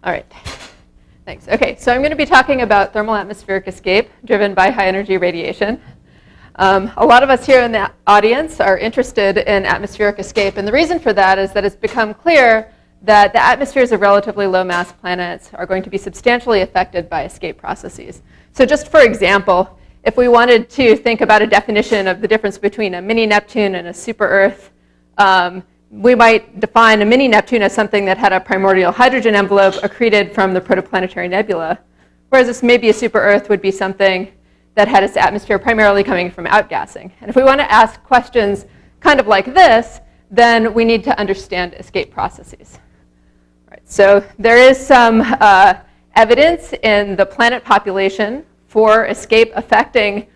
All right. Thanks. Okay, so I'm going to be talking about thermal atmospheric escape driven by high energy radiation. A lot of us here in the audience are interested in atmospheric escape, and the reason for that is that it's become clear that the atmospheres of relatively low mass planets are going to be substantially affected by escape processes. So just for example, if we wanted to think about a definition of the difference between a mini Neptune and a super Earth, we might define a mini Neptune as something that had a primordial hydrogen envelope accreted from the protoplanetary nebula, whereas this maybe a super Earth would be something that had its atmosphere primarily coming from outgassing. And if we want to ask questions kind of like this, then we need to understand escape processes. Right, so there is some evidence in the planet population for escape affecting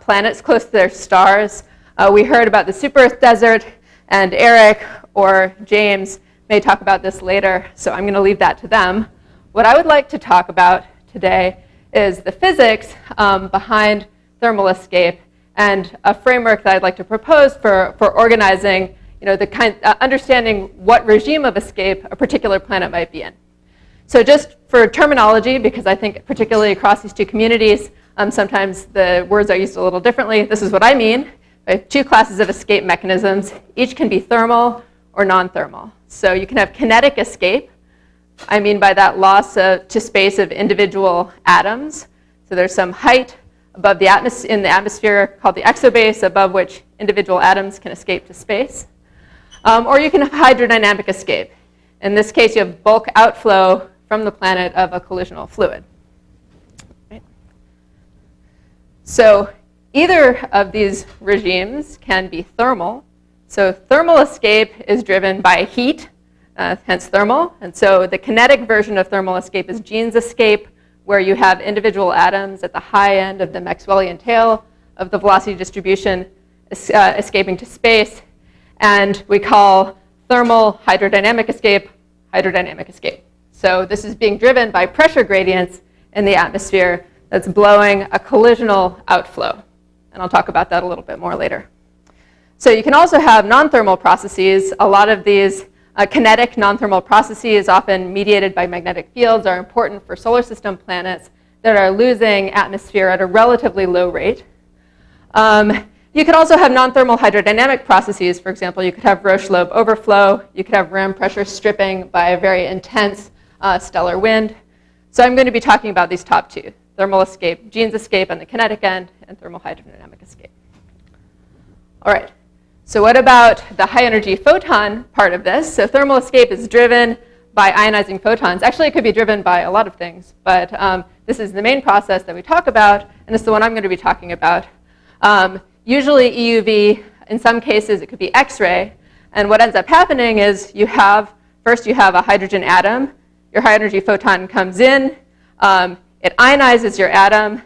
planets close to their stars. We heard about the super Earth desert, and Eric or James may talk about this later, so I'm going to leave that to them. What I would like to talk about today is the physics behind thermal escape and a framework that I'd like to propose for organizing, understanding what regime of escape a particular planet might be in. So just for terminology, because I think particularly across these two communities, sometimes the words are used a little differently. This is what I mean. We have two classes of escape mechanisms. Each can be thermal or non-thermal. So you can have kinetic escape. I mean by that loss to space of individual atoms. So there's some height above the in the atmosphere called the exobase, above which individual atoms can escape to space. Or you can have hydrodynamic escape. In this case, you have bulk outflow from the planet of a collisional fluid. Right? So either of these regimes can be thermal. So thermal escape is driven by heat, hence thermal. And so the kinetic version of thermal escape is Jeans escape, where you have individual atoms at the high end of the Maxwellian tail of the velocity distribution escaping to space. And we call thermal hydrodynamic escape hydrodynamic escape. So this is being driven by pressure gradients in the atmosphere that's blowing a collisional outflow. And I'll talk about that a little bit more later. So you can also have non-thermal processes. A lot of these kinetic non-thermal processes, often mediated by magnetic fields, are important for solar system planets that are losing atmosphere at a relatively low rate. You could also have non-thermal hydrodynamic processes. For example, you could have Roche-Loeb overflow. You could have ram pressure stripping by a very intense stellar wind. So I'm going to be talking about these top two: thermal escape, Jeans escape on the kinetic end, and thermal hydrodynamic escape. All right, so what about the high energy photon part of this? So thermal escape is driven by ionizing photons. Actually, it could be driven by a lot of things, but this is the main process that we talk about, and it's the one I'm going to be talking about. Usually EUV, in some cases it could be X-ray, and what ends up happening is first you have a hydrogen atom, your high energy photon comes in, it ionizes your atom,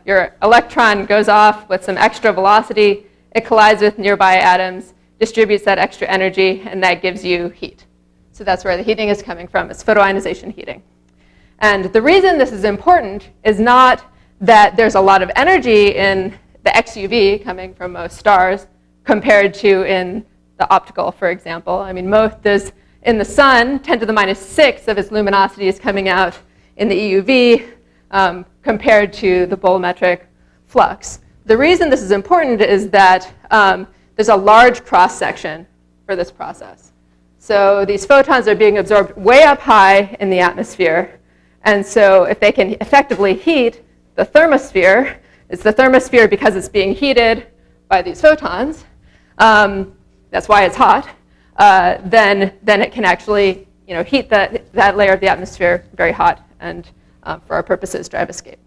your electron goes off with some extra velocity, it collides with nearby atoms, distributes that extra energy, and that gives you heat. So that's where the heating is coming from. It's photoionization heating. And the reason this is important is not that there's a lot of energy in the XUV coming from most stars compared to in the optical, for example. I mean, in the sun, 10 to the minus 6 of its luminosity is coming out in the EUV compared to the bolometric flux. The reason this is important is that there's a large cross-section for this process. So these photons are being absorbed way up high in the atmosphere. And so if they can effectively heat the thermosphere, it's the thermosphere because it's being heated by these photons, that's why it's hot, then it can actually heat that layer of the atmosphere very hot and for our purposes drive escape.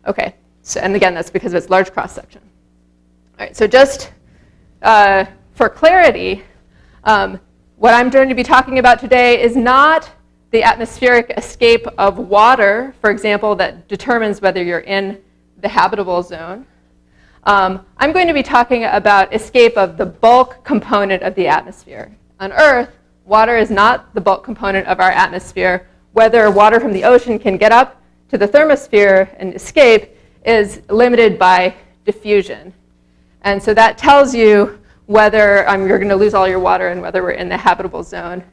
Okay, so, and again, that's because of its large cross-section. All right, so just for clarity, what I'm going to be talking about today is not the atmospheric escape of water, for example, that determines whether you're in the habitable zone. I'm going to be talking about escape of the bulk component of the atmosphere. On Earth, water is not the bulk component of our atmosphere. Whether water from the ocean can get up to the thermosphere and escape is limited by diffusion. And so that tells you whether you're going to lose all your water and whether we're in the habitable zone.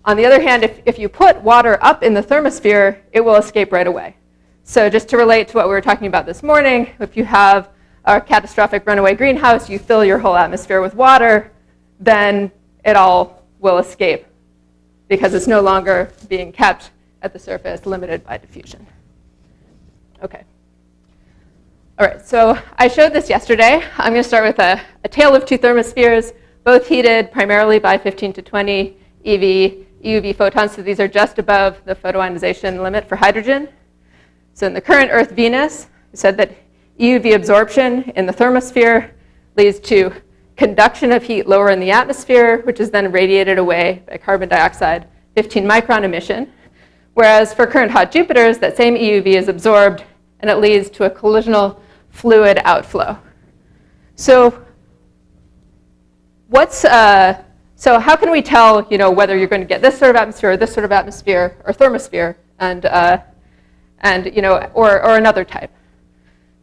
On the other hand, if you put water up in the thermosphere, it will escape right away. So just to relate to what we were talking about this morning, if you have a catastrophic runaway greenhouse, you fill your whole atmosphere with water, then it all will escape because it's no longer being kept at the surface, limited by diffusion. Okay. All right, so I showed this yesterday. I'm going to start with a tale of two thermospheres, both heated primarily by 15 to 20 EUV photons. So these are just above the photoionization limit for hydrogen. So in the current Earth Venus, we said that EUV absorption in the thermosphere leads to conduction of heat lower in the atmosphere, which is then radiated away by carbon dioxide 15 micron emission. Whereas for current hot Jupiters, that same EUV is absorbed and it leads to a collisional fluid outflow. So so how can we tell, whether you're going to get this sort of atmosphere or this sort of atmosphere or thermosphere or another type?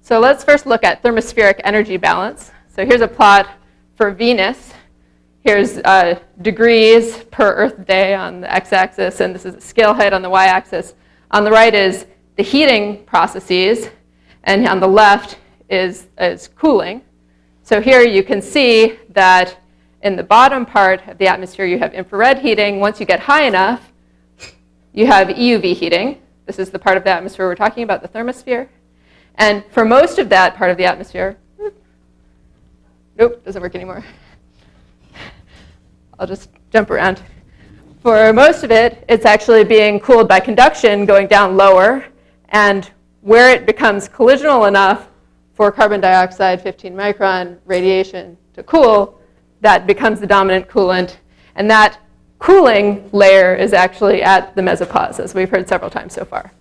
So let's first look at thermospheric energy balance. So here's a plot for Venus. Here's degrees per Earth day on the x-axis, and this is a scale height on the y-axis. On the right is the heating processes, and on the left is cooling. So here you can see that in the bottom part of the atmosphere, you have infrared heating. Once you get high enough, you have EUV heating. This is the part of the atmosphere we're talking about, the thermosphere. And for most of that part of the atmosphere, nope, doesn't work anymore. I'll just jump around. For most of it, it's actually being cooled by conduction going down lower. And where it becomes collisional enough for carbon dioxide 15 micron radiation to cool, that becomes the dominant coolant. And that cooling layer is actually at the mesopause, as we've heard several times so far.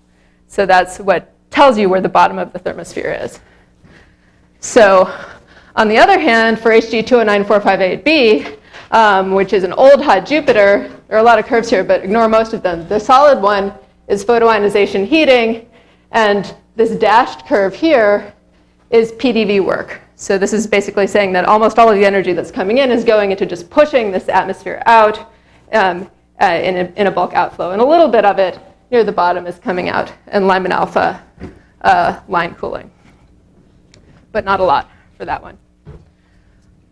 So that's what tells you where the bottom of the thermosphere is. So on the other hand, for HG 209458b, which is an old hot Jupiter, there are a lot of curves here, but ignore most of them. The solid one is photoionization heating, and this dashed curve here is PDV work. So this is basically saying that almost all of the energy that's coming in is going into just pushing this atmosphere out in a bulk outflow. And a little bit of it near the bottom is coming out in Lyman alpha line cooling, but not a lot for that one.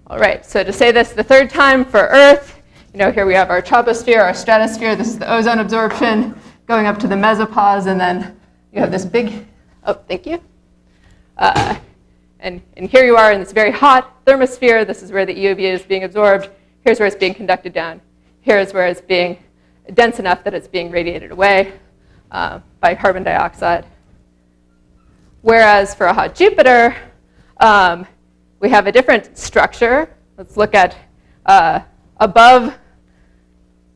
All right, so to say this the third time for Earth, here we have our troposphere, our stratosphere. This is the ozone absorption going up to the mesopause, and then you have this big, thank you. And here you are in this very hot thermosphere. This is where the EUV is being absorbed. Here's where it's being conducted down. Here's where it's being dense enough that it's being radiated away by carbon dioxide. Whereas for a hot Jupiter, we have a different structure. Let's look at above,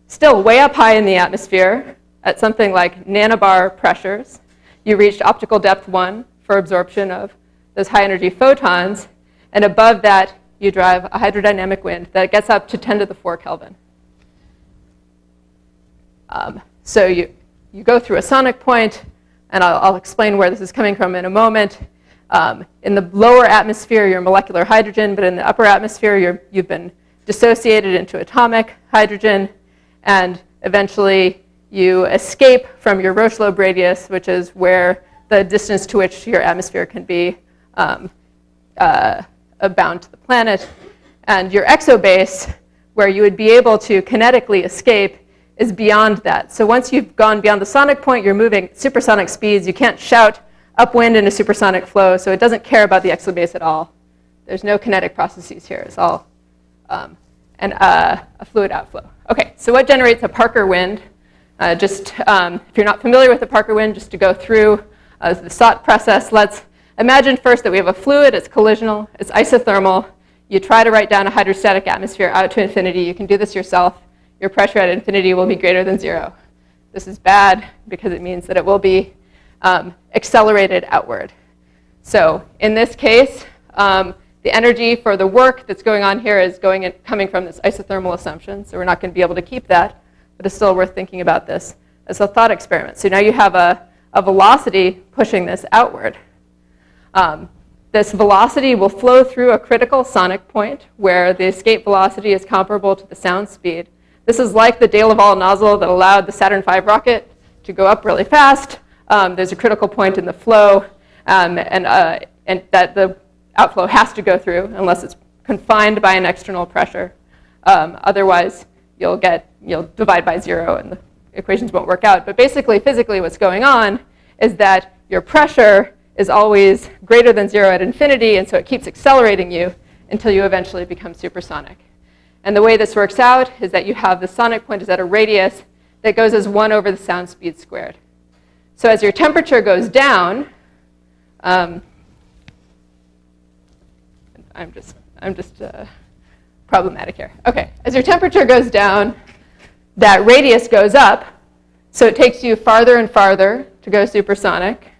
still way up high in the atmosphere, at something like nanobar pressures. You reached optical depth 1 for absorption of those high energy photons. And above that, you drive a hydrodynamic wind that gets up to 10 to the 4 Kelvin. So you go through a sonic point, and I'll explain where this is coming from in a moment. In the lower atmosphere, you're molecular hydrogen, but in the upper atmosphere, you've been dissociated into atomic hydrogen, and eventually you escape from your Roche-Lobe radius, which is where the distance to which your atmosphere can be bound to the planet. And your exobase, where you would be able to kinetically escape, is beyond that. So once you've gone beyond the sonic point, you're moving supersonic speeds. You can't shout upwind in a supersonic flow, so it doesn't care about the exobase at all. There's no kinetic processes here. It's all a fluid outflow. Okay, so what generates a Parker wind? If you're not familiar with the Parker wind, just to go through the SOT process, let's imagine first that we have a fluid. It's collisional. It's isothermal. You try to write down a hydrostatic atmosphere out to infinity. You can do this yourself. Your pressure at infinity will be greater than 0. This is bad because it means that it will be accelerated outward. So in this case, the energy for the work that's going on here is coming from this isothermal assumption. So we're not going to be able to keep that, but it's still worth thinking about this as a thought experiment. So now you have a velocity pushing this outward. This velocity will flow through a critical sonic point where the escape velocity is comparable to the sound speed. This is like the de Laval nozzle that allowed the Saturn V rocket to go up really fast. There's a critical point in the flow, and that the outflow has to go through unless it's confined by an external pressure. Otherwise, you'll divide by 0 and the equations won't work out. But basically, physically, what's going on is that your pressure is always greater than 0 at infinity, and so it keeps accelerating you until you eventually become supersonic. And the way this works out is that you have the sonic point is at a radius that goes as 1 over the sound speed squared. So as your temperature goes down, I'm just problematic here. Okay, as your temperature goes down, that radius goes up, so it takes you farther and farther to go supersonic.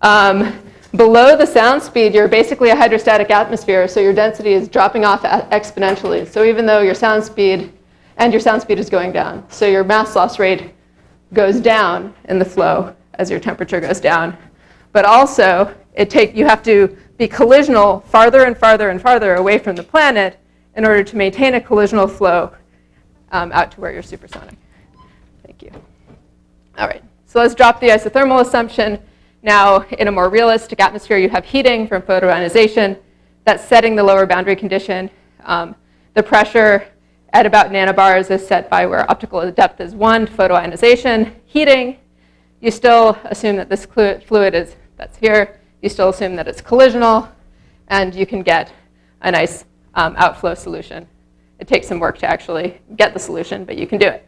Below the sound speed, you're basically a hydrostatic atmosphere, so your density is dropping off exponentially. So even though your sound speed is going down, so your mass loss rate goes down in the flow as your temperature goes down. But also, you have to be collisional farther and farther and farther away from the planet in order to maintain a collisional flow out to where you're supersonic. Thank you. All right, so let's drop the isothermal assumption. Now, in a more realistic atmosphere, you have heating from photoionization. That's setting the lower boundary condition. The pressure at about nanobars is set by where optical depth is 1 to photoionization. Heating, you still assume that this fluid that's here. You still assume that it's collisional, and you can get a nice outflow solution. It takes some work to actually get the solution, but you can do it.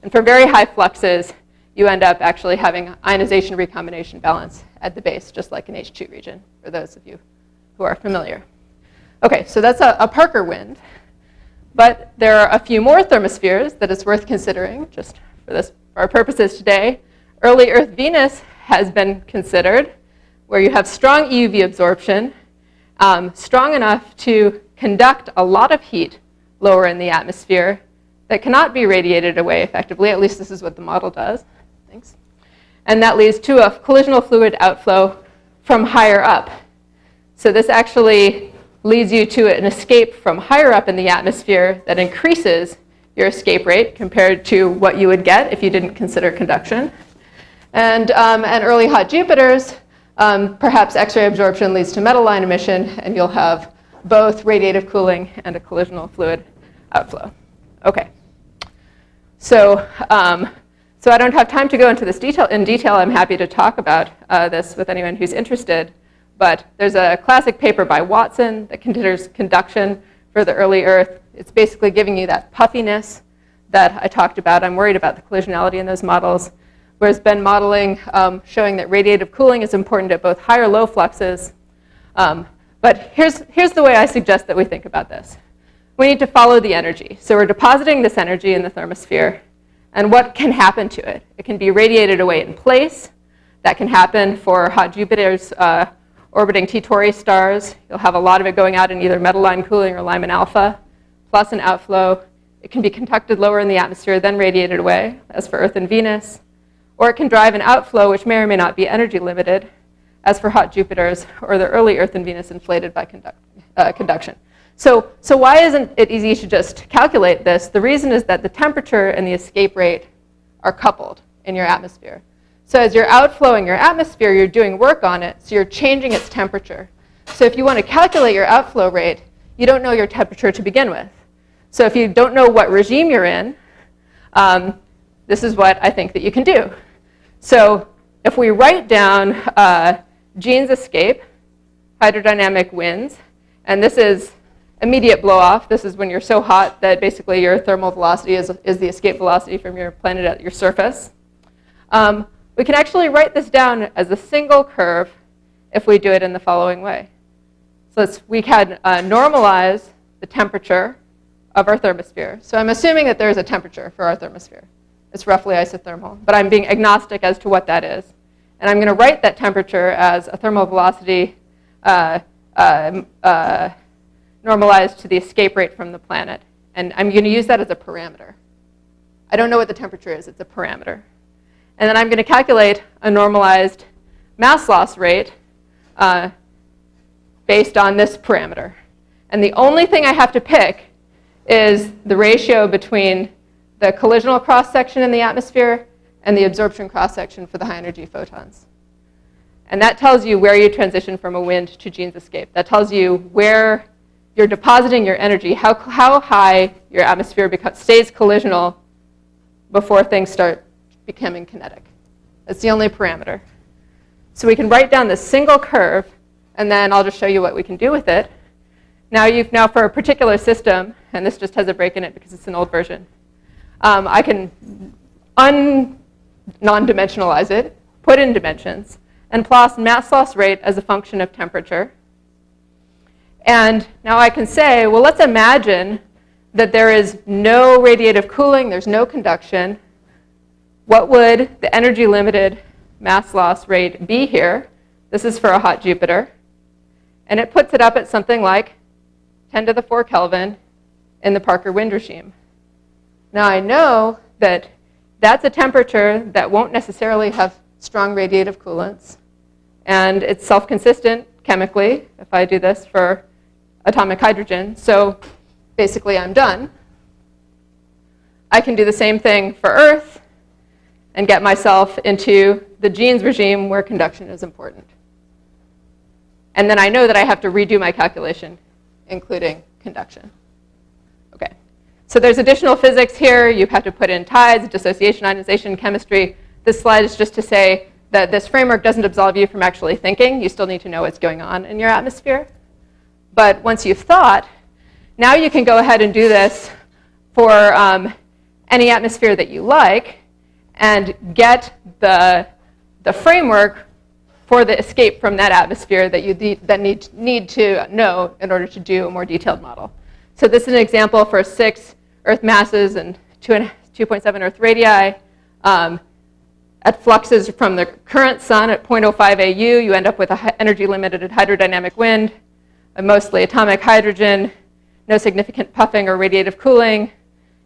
And for very high fluxes, you end up actually having ionization recombination balance at the base, just like an H2 region, for those of you who are familiar. Okay, so that's a Parker wind. But there are a few more thermospheres that it's worth considering, just for our purposes today. Early Earth-Venus has been considered, where you have strong EUV absorption, strong enough to conduct a lot of heat lower in the atmosphere that cannot be radiated away effectively. At least this is what the model does. Thanks. And that leads to a collisional fluid outflow from higher up. So this actually leads you to an escape from higher up in the atmosphere that increases your escape rate compared to what you would get if you didn't consider conduction. And early hot Jupiters, perhaps X-ray absorption leads to metal line emission, and you'll have both radiative cooling and a collisional fluid outflow. Okay. So I don't have time to go into this in detail. I'm happy to talk about this with anyone who's interested. But there's a classic paper by Watson that considers conduction for the early Earth. It's basically giving you that puffiness that I talked about. I'm worried about the collisionality in those models. Whereas Ben modeling showing that radiative cooling is important at both high or low fluxes. But here's the way I suggest that we think about this. We need to follow the energy. So we're depositing this energy in the thermosphere. And what can happen to it? It can be radiated away in place. That can happen for hot Jupiters orbiting T Tauri stars. You'll have a lot of it going out in either metal line cooling or Lyman alpha, plus an outflow. It can be conducted lower in the atmosphere, then radiated away, as for Earth and Venus. Or it can drive an outflow, which may or may not be energy limited, as for hot Jupiters or the early Earth and Venus inflated by conduction. So why isn't it easy to just calculate this? The reason is that the temperature and the escape rate are coupled in your atmosphere. So as you're outflowing your atmosphere, you're doing work on it, so you're changing its temperature. So if you want to calculate your outflow rate, you don't know your temperature to begin with. So if you don't know what regime you're in, this is what I think that you can do. So if we write down Jean's escape, hydrodynamic winds, and this is immediate blow-off. This is when you're so hot that basically your thermal velocity is the escape velocity from your planet at your surface. We can actually write this down as a single curve if we do it in the following way. So we can normalize the temperature of our thermosphere. So I'm assuming that there's a temperature for our thermosphere. It's roughly isothermal, but I'm being agnostic as to what that is. And I'm going to write that temperature as a thermal velocity normalized to the escape rate from the planet. And I'm going to use that as a parameter. I don't know what the temperature is. It's a parameter. And then I'm going to calculate a normalized mass loss rate based on this parameter. And the only thing I have to pick is the ratio between the collisional cross-section in the atmosphere, and the absorption cross-section for the high-energy photons. And that tells you where you transition from a wind to Jeans escape. That tells you where you're depositing your energy, how high your atmosphere stays collisional before things start becoming kinetic. That's the only parameter. So we can write down this single curve, and then I'll just show you what we can do with it. Now for a particular system, and this just has a break in it because it's an old version, I can non-dimensionalize it, put in dimensions, and plot mass loss rate as a function of temperature. And now I can say, well, let's imagine that there is no radiative cooling, there's no conduction. What would the energy limited mass loss rate be here? This is for a hot Jupiter. And it puts it up at something like 10 to the 4 Kelvin in the Parker wind regime. Now I know that that's a temperature that won't necessarily have strong radiative coolants. And it's self-consistent chemically if I do this for atomic hydrogen. So basically I'm done. I can do the same thing for Earth and get myself into the Jeans regime where conduction is important. And then I know that I have to redo my calculation, including conduction. Okay, so there's additional physics here. You have to put in tides, dissociation, ionization, chemistry. This slide is just to say that this framework doesn't absolve you from actually thinking. You still need to know what's going on in your atmosphere. But once you've thought, now you can go ahead and do this for any atmosphere that you like and get the framework for the escape from that atmosphere that you need to know in order to do a more detailed model. So this is an example for 6 Earth masses and 2.7 Earth radii at fluxes from the current sun at 0.05 AU. You end up with an energy-limited hydrodynamic wind, mostly atomic hydrogen, no significant puffing or radiative cooling,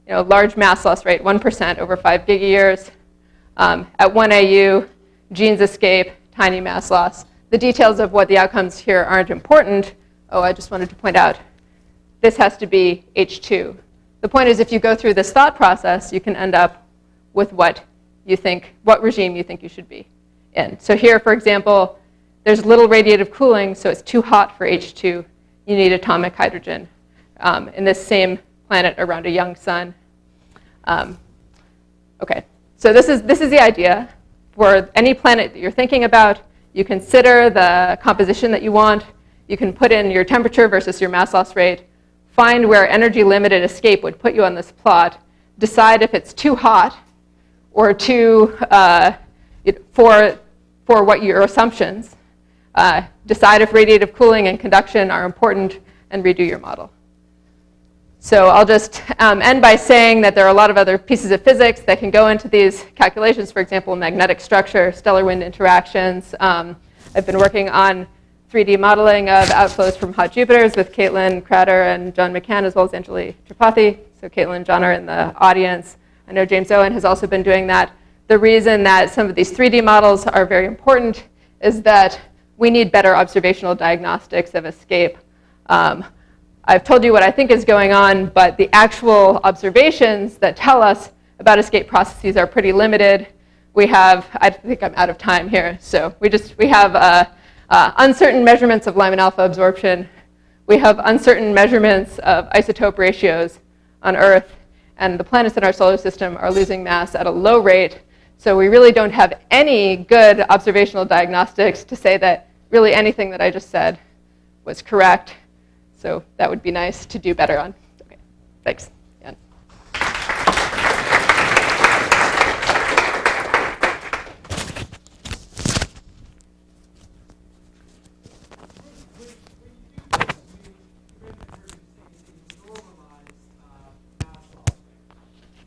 large mass loss rate, 1% over 5 gigayears. At 1 AU, Jeans escape, tiny mass loss. The details of what the outcomes here aren't important. Oh, I just wanted to point out, this has to be H2. The point is, if you go through this thought process, you can end up with what regime you think you should be in. So here, for example, there's little radiative cooling, so it's too hot for H2. You need atomic hydrogen in this same planet around a young sun. Okay, so this is the idea. For any planet that you're thinking about, you consider the composition that you want. You can put in your temperature versus your mass loss rate, find where energy limited escape would put you on this plot, decide if it's too hot or too, for what your assumptions, decide if radiative cooling and conduction are important, and redo your model. So I'll just end by saying that there are a lot of other pieces of physics that can go into these calculations, for example, magnetic structure, stellar wind interactions. I've been working on 3D modeling of outflows from hot Jupiters with Caitlin Crater and John McCann, as well as Anjali Tripathi. So Caitlin and John are in the audience. I know James Owen has also been doing that. The reason that some of these 3D models are very important is that we need better observational diagnostics of escape. I've told you what I think is going on, but the actual observations that tell us about escape processes are pretty limited. I think I'm out of time here, so we have uncertain measurements of Lyman alpha absorption. We have uncertain measurements of isotope ratios on Earth, and the planets in our solar system are losing mass at a low rate. So we really don't have any good observational diagnostics to say that really anything that I just said was correct. So that would be nice to do better on. Okay, thanks. Jan.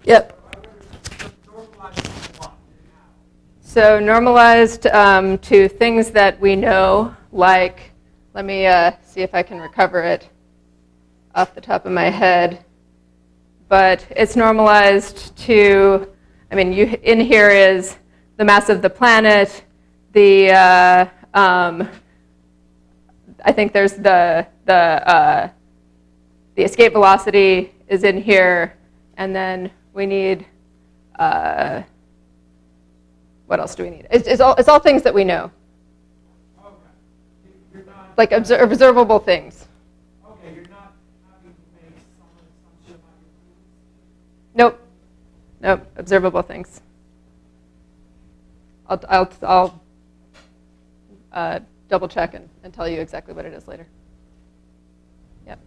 Yep. So normalized to things that we know, like, let me see if I can recover it off the top of my head. But it's normalized to, in here is the mass of the planet, I think there's the escape velocity is in here, and then We need, what else do we need? It's all things that we know. Okay. You're not, Like observable things. okay, you're not having to make some assumption about your clues? Nope, observable things. I'll double check and tell you exactly what it is later. Yep.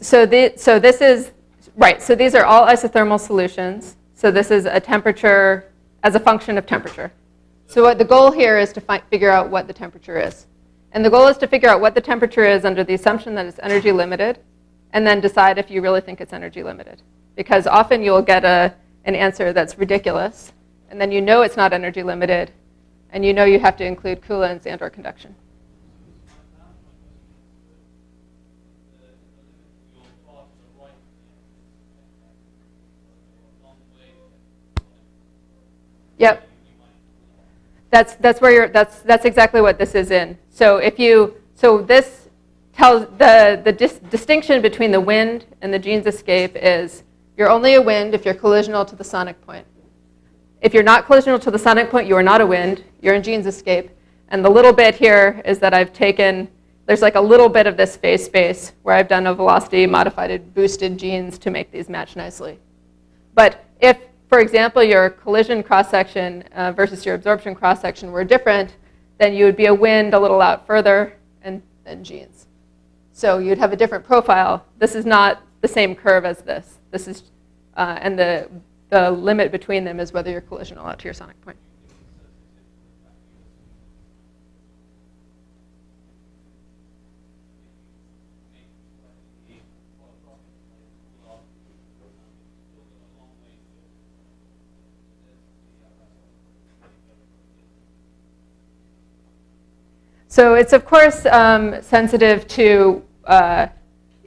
So this is, right, so these are all isothermal solutions. So this is a temperature as a function of temperature. So what the goal here is to figure out what the temperature is. And the goal is to figure out what the temperature is under the assumption that it's energy limited, and then decide if you really think it's energy limited. Because often you'll get an answer that's ridiculous, and then you know it's not energy limited, and you know you have to include coolants and or conduction. Yep. That's exactly what this is in. So this tells the distinction between the wind and the Jeans escape is you're only a wind if you're collisional to the sonic point. If you're not collisional to the sonic point, you are not a wind. You're in Jeans escape. And the little bit here is that I've taken, there's like a little bit of this phase space where I've done a velocity modified boosted Jeans to make these match nicely. But if, for example, your collision cross-section versus your absorption cross-section were different, then you would be a wind a little out further and then Jeans. So you'd have a different profile. This is not the same curve as this. This is, and the limit between them is whether you're collisional out to your sonic point. So it's of course sensitive to,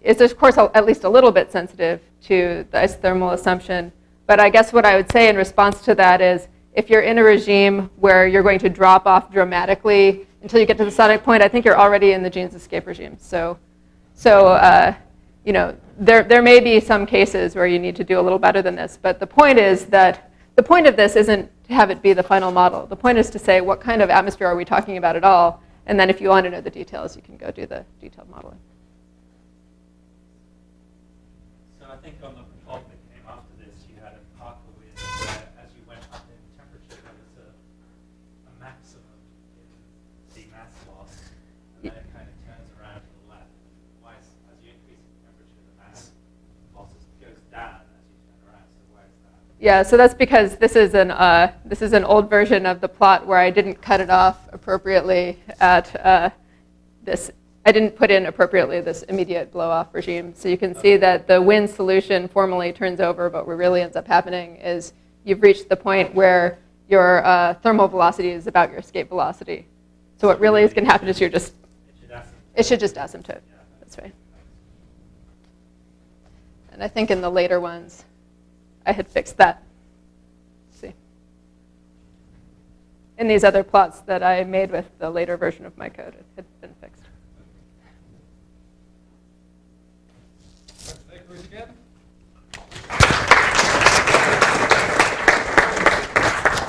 it's of course at least a little bit sensitive to the isothermal assumption. But I guess what I would say in response to that is if you're in a regime where you're going to drop off dramatically until you get to the sonic point, I think you're already in the Jeans escape regime. So you know, there may be some cases where you need to do a little better than this. But the point is that the point of this isn't to have it be the final model. The point is to say what kind of atmosphere are we talking about at all? And then if you want to know the details, you can go do the detailed modeling. So I think on the plot that came after this, you had a Parker wind where as you went up in temperature, there was a maximum in the mass loss, and then it kind of turns around to the left. Why is, as you increase in temperature, the mass loss goes down as you turn around, so why is that? Yeah, so that's because this is an old version of the plot where I didn't cut it off appropriately at this. I didn't put in appropriately this immediate blow-off regime. So you can see that the wind solution formally turns over, but what really ends up happening is you've reached the point where your thermal velocity is about your escape velocity. So what really is going to happen is it should just asymptote. That's right. And I think in the later ones, I had fixed that. Let's see. In these other plots that I made with the later version of my code, it had